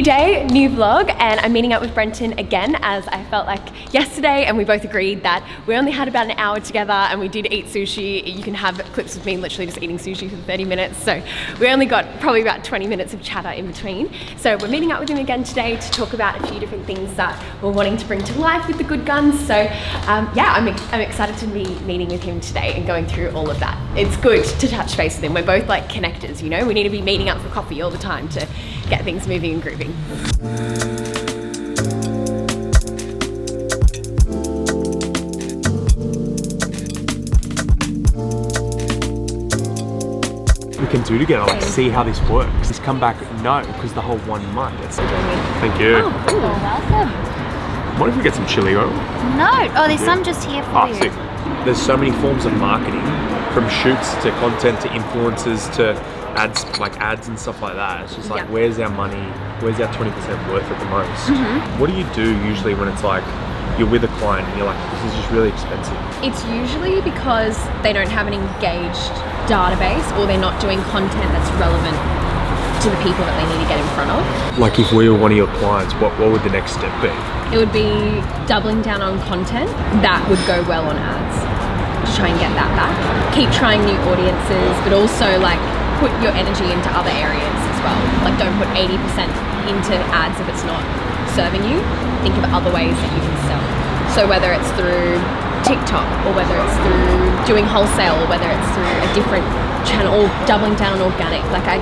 day, new vlog, and I'm meeting up with Brenton again, as I felt like yesterday, and we both agreed that we only had about an hour together, and we did eat sushi. You can have clips of me literally just eating sushi for 30 minutes, so we only got probably about 20 minutes of chatter in between. So we're meeting up with him again today to talk about a few different things that we're wanting to bring to life with the good guns. So yeah, I'm excited to be meeting with him today and going through all of that. It's good to touch base with him. We're both like connectors, you know? We need to be meeting up for coffee all the time to get things moving and grooving. We can do together, like see how this works. Just come back, no, because the whole 1 month. Thank you. Oh, you're welcome. What if we get some chili oil? No, there's some just here for you. Sick. There's so many forms of marketing, from shoots to content to influencers to ads, like ads and stuff like that. It's just like, where's our money? Where's our 20% worth at the most? What do you do usually when it's like, you're with a client and you're like, this is just really expensive? It's usually because they don't have an engaged database, or they're not doing content that's relevant to the people that they need to get in front of. Like if we were one of your clients, what would the next step be? It would be doubling down on content that would go well on ads, to try and get that back. Keep trying new audiences, but also like put your energy into other areas as well. Like don't put 80% into ads if it's not serving you. Think of other ways that you can sell. So whether it's through TikTok, or whether it's through doing wholesale, or whether it's through a different channel, or doubling down on organic. Like I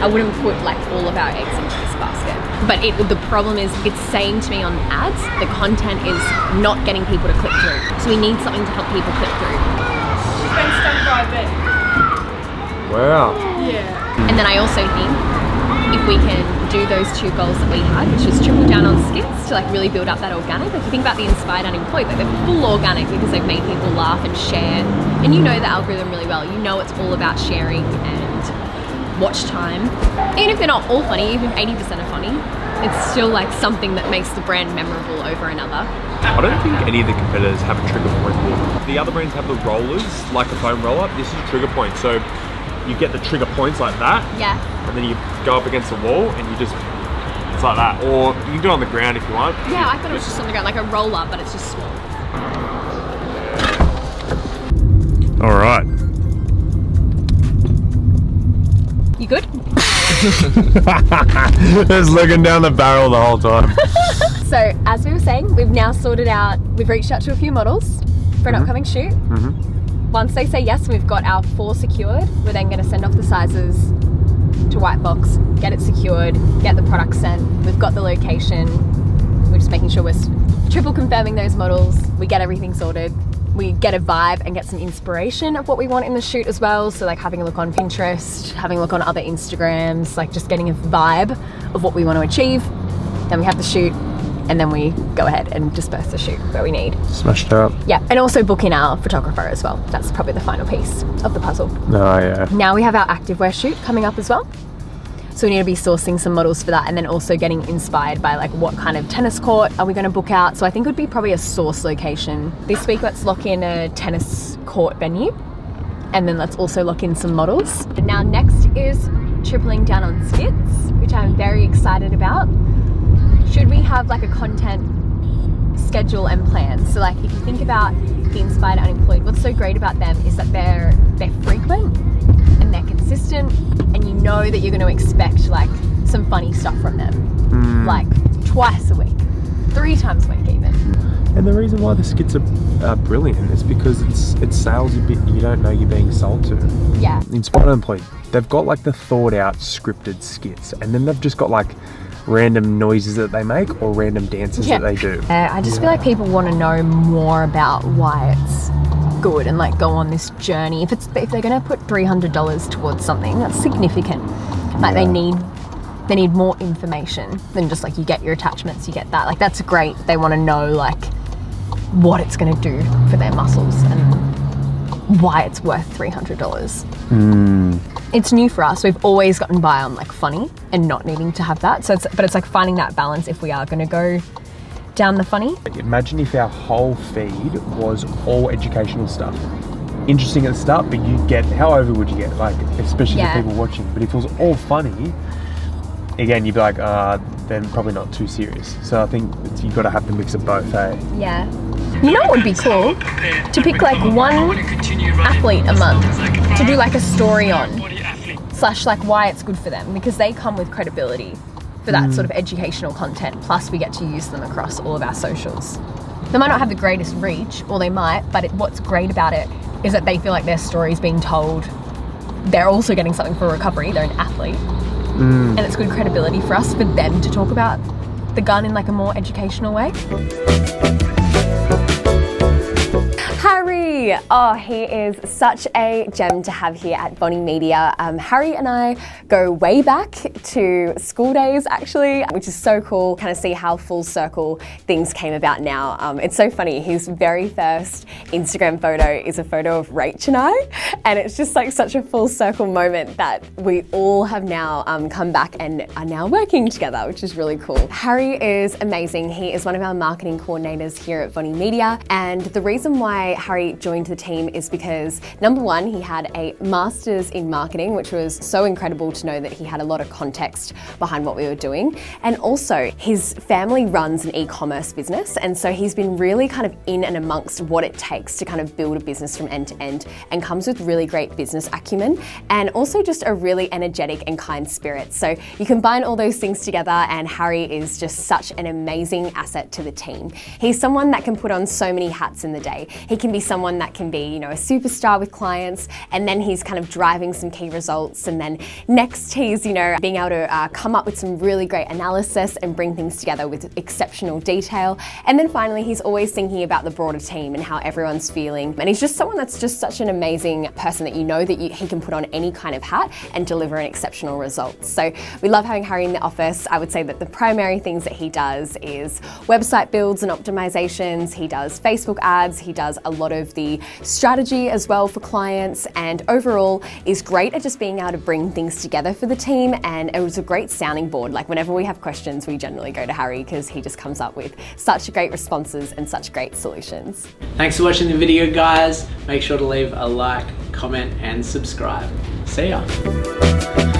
wouldn't put like all of our eggs into this basket. But the problem is, it's saying to me on ads, the content is not getting people to click through. So we need something to help people click through. She's been stung by a bee. Wow. Yeah. And then I also think if we can do those 2 goals that we had, which was triple down on skits to like really build up that organic. Like you think about the Inspired Unemployed, like they're full organic because they've made people laugh and share. And you know the algorithm really well. You know it's all about sharing and watch time. Even if they're not all funny, even if 80% are funny, it's still like something that makes the brand memorable over another. I don't think any of the competitors have a trigger point here. The other brands have the rollers, like a foam roller. This is a trigger point. So you get the trigger points like that. Yeah. And then you go up against the wall and you just, it's like that. Or you can do it on the ground if you want. Yeah, I thought it was just on the ground, like a roller, but it's just small. All right. You good? Just looking down the barrel the whole time. So as we were saying, we've now we've reached out to a few models for an upcoming shoot. Once they say yes, we've got our 4 secured. We're then going to send off the sizes to White Box, get it secured, get the product sent. We've got the location. We're just making sure we're triple confirming those models. We get everything sorted. We get a vibe and get some inspiration of what we want in the shoot as well. So like having a look on Pinterest, having a look on other Instagrams, like just getting a vibe of what we want to achieve. Then we have the shoot, and then we go ahead and disperse the shoot where we need. Smashed it up. Yeah, and also book in our photographer as well. That's probably the final piece of the puzzle. Oh yeah. Now we have our activewear shoot coming up as well. So we need to be sourcing some models for that, and then also getting inspired by like what kind of tennis court are we going to book out. So I think it would be probably a source location. This week let's lock in a tennis court venue, and then let's also lock in some models. And now next is tripling down on skits, which I'm very excited about. Should we have like a content schedule and plan? So like if you think about the Inspired Unemployed, what's so great about them is that they're frequent and they're consistent, and you know that you're going to expect like some funny stuff from them, like twice a week, 3 times a week even. And the reason why the skits are brilliant is because it's sales you don't know you're being sold to. Yeah. Inspired Unemployed, they've got like the thought out scripted skits, and then they've just got like random noises that they make or random dances that they do. I just feel like people want to know more about why it's good and like go on this journey. If they're going to put $300 towards something, that's significant. Like they need more information than just like you get your attachments, you get that. Like that's great. They want to know like what it's going to do for their muscles and why it's worth $300. It's new for us. We've always gotten by on like funny and not needing to have that. But it's like finding that balance if we are going to go down the funny. Imagine if our whole feed was all educational stuff. Interesting at the start, but you get, however would you get, like, especially the people watching. But if it was all funny, again, you'd be like, then probably not too serious. So I think you've got to have the mix of both, eh? Yeah. You know what would be cool? To pick like one athlete a month to do like a story on, / like why it's good for them, because they come with credibility for that sort of educational content. Plus we get to use them across all of our socials. They might not have the greatest reach, or they might, but what's great about it is that they feel like their story's being told. They're also getting something for recovery. They're an athlete. And it's good credibility for us, for them to talk about the gun in like a more educational way. Harry! Oh, he is such a gem to have here at Bonnie Media. Harry and I go way back to school days, actually, which is so cool. Kind of see how full circle things came about now. It's so funny. His very first Instagram photo is a photo of Rach and I, and it's just like such a full circle moment that we all have now come back and are now working together, which is really cool. Harry is amazing. He is one of our marketing coordinators here at Bonnie Media, and the reason why Harry joined the team is because, number one, he had a master's in marketing, which was so incredible to know that he had a lot of context behind what we were doing. And also, his family runs an e-commerce business, and so he's been really kind of in and amongst what it takes to kind of build a business from end to end, and comes with really great business acumen, and also just a really energetic and kind spirit. So you combine all those things together, and Harry is just such an amazing asset to the team. He's someone that can put on so many hats in the day. He can be someone that can be, a superstar with clients, and then he's kind of driving some key results, and then next he's, being able to come up with some really great analysis and bring things together with exceptional detail. And then finally, he's always thinking about the broader team and how everyone's feeling. And he's just someone that's just such an amazing person that he can put on any kind of hat and deliver an exceptional result. So we love having Harry in the office. I would say that the primary things that he does is website builds and optimizations. He does Facebook ads. He does a lot of the strategy as well for clients, and overall is great at just being able to bring things together for the team. And it was a great sounding board. Like whenever we have questions, we generally go to Harry because he just comes up with such great responses and such great solutions. Thanks for watching the video, guys. Make sure to leave a like, comment, and subscribe. See ya.